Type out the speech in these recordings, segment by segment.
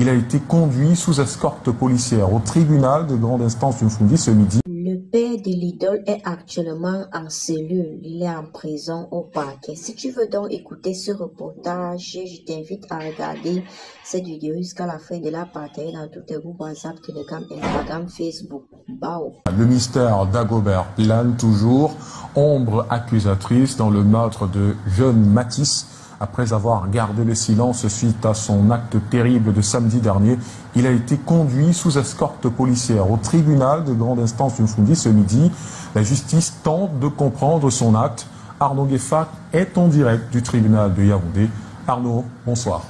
Il a été conduit sous escorte policière au tribunal de grande instance du Mfundi ce midi. Le père de l'idole est actuellement en cellule. Il est en prison au parquet. Si tu veux donc écouter ce reportage, je t'invite à regarder cette vidéo jusqu'à la fin de la partager dans tous tes groupes WhatsApp, Telegram, Instagram, Facebook. Bao. Le mystère Dagobert plane toujours, ombre accusatrice dans le meurtre de jeune Matisse. Après avoir gardé le silence suite à son acte terrible de samedi dernier, il a été conduit sous escorte policière au tribunal de grande instance du Mfundi ce midi. La justice tente de comprendre son acte. Arnaud Gueffat est en direct du tribunal de Yaoundé. Arnaud, bonsoir.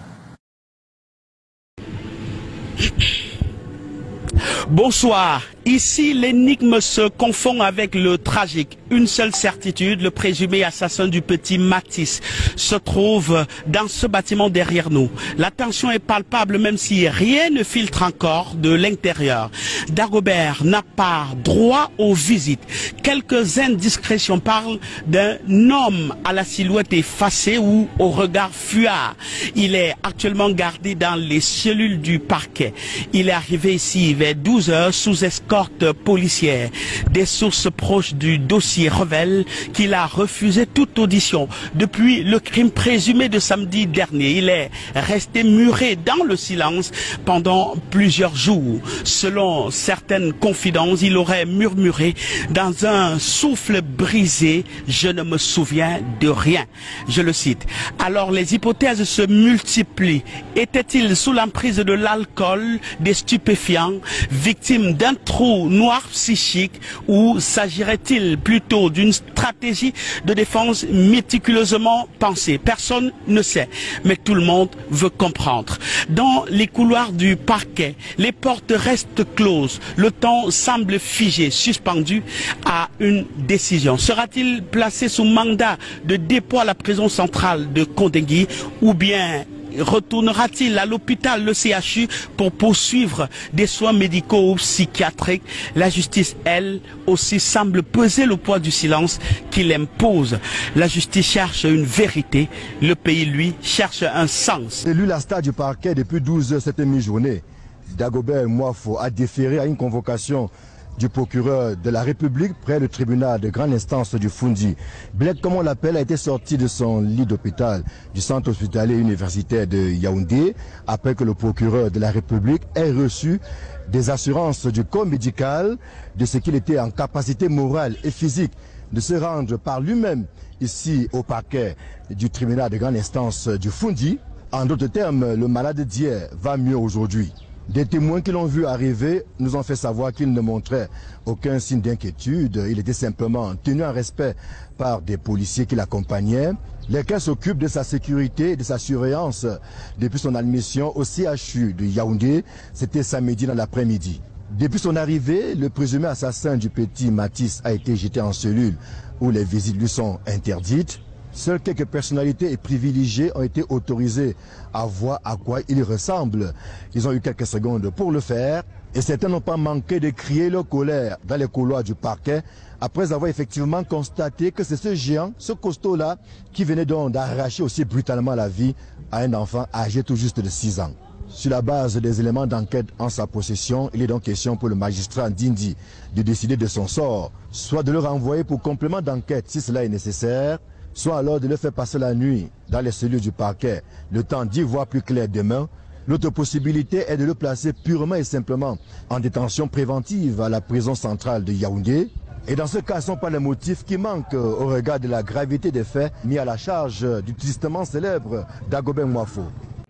Bonsoir. Ici, l'énigme se confond avec le tragique. Une seule certitude, le présumé assassin du petit Matisse se trouve dans ce bâtiment derrière nous. La tension est palpable même si rien ne filtre encore de l'intérieur. Dagobert n'a pas droit aux visites. Quelques indiscrétions parlent d'un homme à la silhouette effacée ou au regard fuyard. Il est actuellement gardé dans les cellules du parquet. Il est arrivé ici vers 12 heures sous escorte policière. Des sources proches du dossier révèlent qu'il a refusé toute audition depuis le crime présumé de samedi dernier. Il est resté muré dans le silence pendant plusieurs jours. Selon certaines confidences, il aurait murmuré dans un souffle brisé: je ne me souviens de rien. Je le cite. Alors les hypothèses se multiplient. Était-il sous l'emprise de l'alcool, des stupéfiants, victime d'un trou noir psychique, ou s'agirait-il plutôt d'une stratégie de défense méticuleusement pensée? Personne ne sait, mais tout le monde veut comprendre. Dans les couloirs du parquet, les portes restent closes. Le temps semble figé, suspendu à une décision. Sera-t-il placé sous mandat de dépôt à la prison centrale de Kondengui, ou bien retournera-t-il à l'hôpital, le CHU, pour poursuivre des soins médicaux ou psychiatriques? La justice, elle aussi, semble peser le poids du silence qu'il impose. La justice cherche une vérité, le pays, lui, cherche un sens. Élu la stade du parquet depuis 12 heures cette mi-journée, Dagobert Moafo a déféré à une convocation du procureur de la République près du tribunal de grande instance du Mfundi. Bled, comme on l'appelle, a été sorti de son lit d'hôpital du centre hospitalier universitaire de Yaoundé après que le procureur de la République ait reçu des assurances du corps médical de ce qu'il était en capacité morale et physique de se rendre par lui-même ici au parquet du tribunal de grande instance du Mfundi. En d'autres termes, le malade d'hier va mieux aujourd'hui. Des témoins qui l'ont vu arriver nous ont fait savoir qu'il ne montrait aucun signe d'inquiétude. Il était simplement tenu en respect par des policiers qui l'accompagnaient, lesquels s'occupent de sa sécurité et de sa surveillance depuis son admission au CHU de Yaoundé. C'était samedi dans l'après-midi. Depuis son arrivée, le présumé assassin du petit Matisse a été jeté en cellule où les visites lui sont interdites. Seules quelques personnalités et privilégiés ont été autorisés à voir à quoi il ressemble. Ils ont eu quelques secondes pour le faire et certains n'ont pas manqué de crier leur colère dans les couloirs du parquet après avoir effectivement constaté que c'est ce géant, ce costaud-là, qui venait donc d'arracher aussi brutalement la vie à un enfant âgé tout juste de 6 ans. Sur la base des éléments d'enquête en sa possession, il est donc question pour le magistrat Ndindi de décider de son sort, soit de le renvoyer pour complément d'enquête si cela est nécessaire, soit alors de le faire passer la nuit dans les cellules du parquet, le temps d'y voir plus clair demain. L'autre possibilité est de le placer purement et simplement en détention préventive à la prison centrale de Yaoundé. Et dans ce cas, ce ne sont pas les motifs qui manquent au regard de la gravité des faits mis à la charge du tristement célèbre Dagobert Moafo.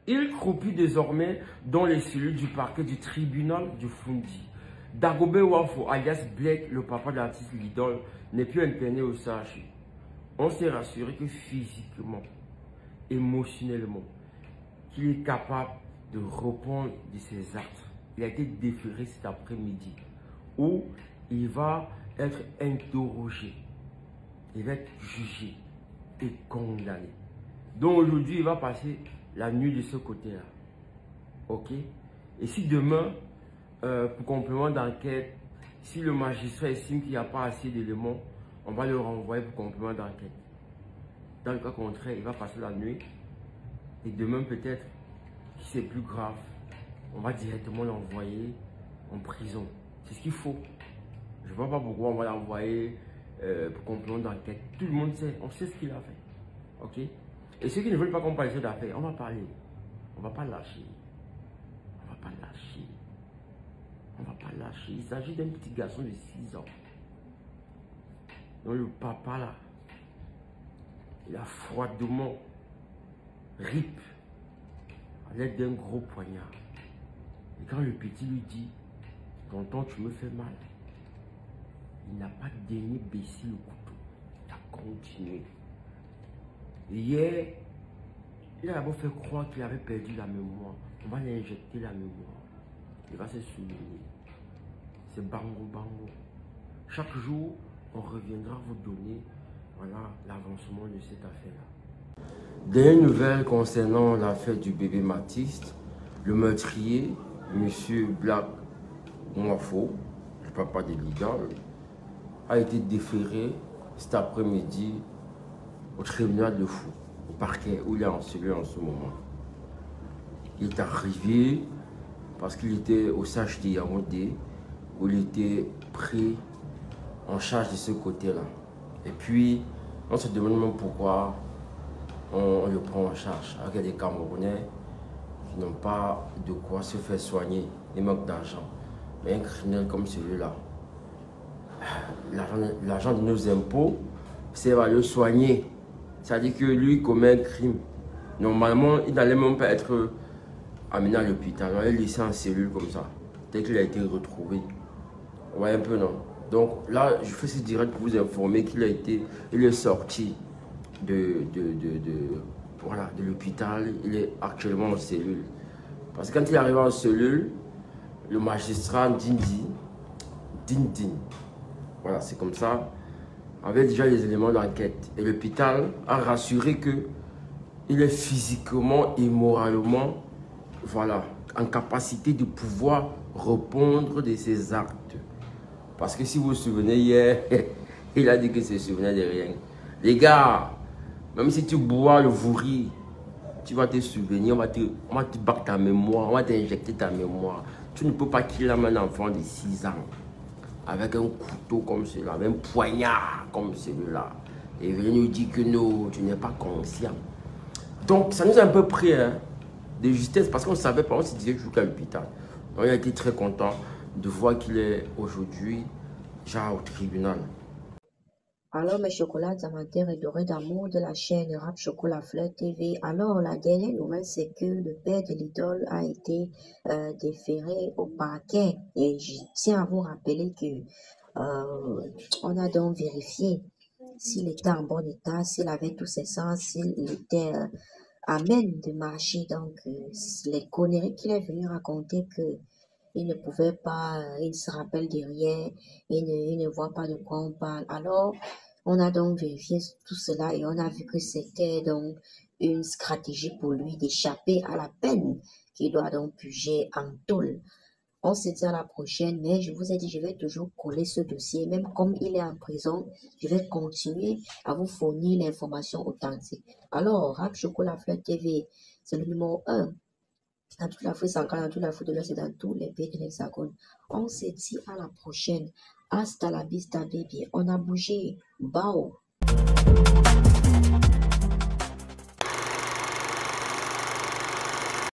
Il croupit désormais dans les cellules du parquet du tribunal du Mfundi. Dagobert Moafo, alias Bled, le papa de l'artiste Lidol, n'est plus interné au CHU. On s'est rassuré que physiquement, émotionnellement, qu'il est capable de reprendre de ses actes. Il a été déféré cet après-midi où il va être interrogé, il va être jugé et condamné. Donc aujourd'hui, il va passer la nuit de ce côté-là. Ok? Et si demain, pour complément d'enquête, si le magistrat estime qu'il n'y a pas assez d'éléments, on va le renvoyer pour complément d'enquête. Dans le cas contraire, il va passer la nuit. Et demain, peut-être, si c'est plus grave, on va directement l'envoyer en prison. C'est ce qu'il faut. Je ne vois pas pourquoi on va l'envoyer pour complément d'enquête. Tout le monde sait, on sait ce qu'il a fait. Ok? Et ceux qui ne veulent pas qu'on parle de cette affaire, on va parler. On ne va pas lâcher. On ne va pas lâcher. On ne va pas lâcher. Il s'agit d'un petit garçon de 6 ans. Donc le papa là, il a froidement rip à l'aide d'un gros poignard. Et quand le petit lui dit, tonton, tu me fais mal, il n'a pas daigné baisser le couteau. Il a continué. Hier, il a d'abord fait croire qu'il avait perdu la mémoire. On va lui injecter la mémoire. Il va se souvenir. C'est bango bango. Chaque jour, on reviendra vous donner l'avancement de cette affaire-là. Dernière nouvelle concernant l'affaire du bébé Mathis, le meurtrier, M. Black Mwafo, le papa de l'idole, a été déféré cet après-midi au tribunal de Fou, au parquet où il est en cellule en ce moment. Il est arrivé parce qu'il était au CHD Yaoundé, où il était pris en charge de ce côté-là. Et puis, on se demande même pourquoi on le prend en charge. Avec des Camerounais qui n'ont pas de quoi se faire soigner, ils manquent d'argent. Mais un criminel comme celui-là, l'argent de nos impôts, c'est à le soigner. C'est-à-dire que lui commet un crime. Normalement, il n'allait même pas être amené à l'hôpital. On allait laisser en cellule comme ça, dès qu'il a été retrouvé. Vous voyez un peu, non? Donc là, je fais ce direct pour vous informer qu'il est sorti de l'hôpital. Il est actuellement en cellule. Parce que quand il est arrivé en cellule, le magistrat Dindin, voilà, c'est comme ça, avait déjà les éléments d'enquête. Et l'hôpital a rassuré qu'il est physiquement et moralement, voilà, en capacité de pouvoir répondre de ses actes. Parce que si vous vous souvenez hier, il a dit qu'il ne se souvenait de rien. Les gars, même si tu bois le vouri, tu vas te souvenir, on va te battre ta mémoire, on va t'injecter ta mémoire. Tu ne peux pas killer un enfant de 6 ans avec un couteau comme celui-là, avec un poignard comme celui-là. Et venir nous dire que non, tu n'es pas conscient. Donc, ça nous a un peu pris de justesse parce qu'on ne savait pas, on se disait toujours qu'à l'hôpital. Donc, il a été très content de voir qu'il est aujourd'hui déjà au tribunal. Alors, mes chocolats amateurs et dorés d'amour de la chaîne Rap Chocolat Fleur TV. Alors, la dernière nouvelle, c'est que le père de l'idole a été déféré au parquet. Et je tiens à vous rappeler que on a donc vérifié s'il était en bon état, s'il avait tous ses sens, s'il était à même de marcher. Donc, les conneries qu'il est venu raconter que il ne pouvait pas, il se rappelle de rien, il ne voit pas de quoi on parle. Alors, on a donc vérifié tout cela et on a vu que c'était donc une stratégie pour lui d'échapper à la peine qu'il doit donc purger en tôle. On se dit à la prochaine, mais je vous ai dit, je vais toujours coller ce dossier. Même comme il est en prison, je vais continuer à vous fournir l'information authentique. Alors, Rap Chocolat Fleur TV, c'est le numéro 1. Dans toute l'Afrique centrale, dans toute l'Afrique de l'Ouest et dans tous les pays de l'Hexagone. On se dit à la prochaine. Hasta la vista, baby. On a bougé. Bao.